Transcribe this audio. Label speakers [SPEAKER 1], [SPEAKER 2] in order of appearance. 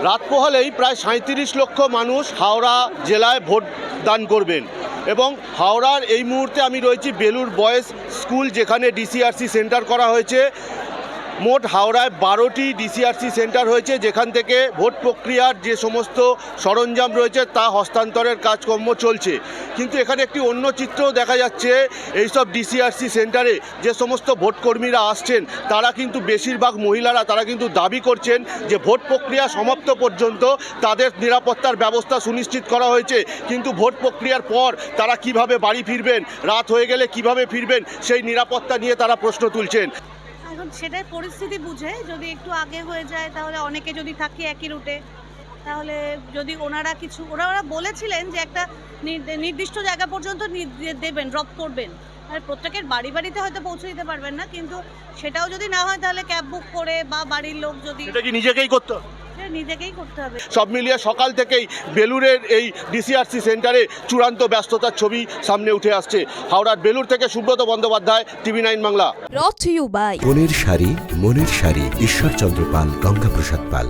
[SPEAKER 1] রাত পোহালেই প্রায় 37 লক্ষ মানুষ হাওড়া জেলায় ভোট দান করবেন এবং হাওড়ার এই মুহূর্তে আমি রয়েছি বেলুর বয়েজ স্কুল, যেখানে ডিসিআরসি সেন্টার করা হয়েছে। মোট হাওড়ায় 12টি ডিসিআরসি সেন্টার হয়েছে, যেখান থেকে ভোট প্রক্রিয়ার যে সমস্ত সরঞ্জাম রয়েছে তা হস্তান্তরের কাজকর্ম চলছে। কিন্তু এখানে একটি অন্য চিত্রও দেখা যাচ্ছে। এইসব ডিসিআরসি সেন্টারে যে সমস্ত ভোটকর্মীরা আসছেন তারা কিন্তু বেশিরভাগ মহিলারা, তারা কিন্তু দাবি করছেন যে ভোট প্রক্রিয়া সমাপ্ত পর্যন্ত তাদের নিরাপত্তার ব্যবস্থা সুনিশ্চিত করা হয়েছে, কিন্তু ভোট প্রক্রিয়ার পর তারা কিভাবে বাড়ি ফিরবেন, রাত হয়ে গেলে কিভাবে ফিরবেন, সেই নিরাপত্তা নিয়ে তারা প্রশ্ন তুলছেন।
[SPEAKER 2] এখন সেটাই পরিস্থিতি বুঝে যদি একটু আগে হয়ে যায়, তাহলে অনেকে যদি থাকি একই রুটে, তাহলে যদি ওনারা বলেছিলেন যে একটা নির্দিষ্ট জায়গা পর্যন্ত দেবেন, ড্রপ করবেন, আর প্রত্যেকের বাড়িতে হয়তো পৌঁছে দিতে পারবেন না, কিন্তু সেটাও যদি না হয় তাহলে ক্যাব বুক করে বা বাড়ির লোক যদি,
[SPEAKER 1] এটা কি নিজেকেই করতে হবে?
[SPEAKER 2] নিজেকেই করতে হবে।
[SPEAKER 1] সব মিলিয়ে সকাল থেকেই বেলুরের এই ডিসিআরসি সেন্টারে চূড়ান্ত ব্যস্ততার ছবি সামনে উঠে আসছে। হাওড়ার বেলুর থেকে Subrata Bandyopadhyay, TV9 Bangla.
[SPEAKER 3] Brought to you by
[SPEAKER 4] মনের শাড়ি, ঈশ্বরচন্দ্র পাল, গঙ্গাপ্রসাদ পাল।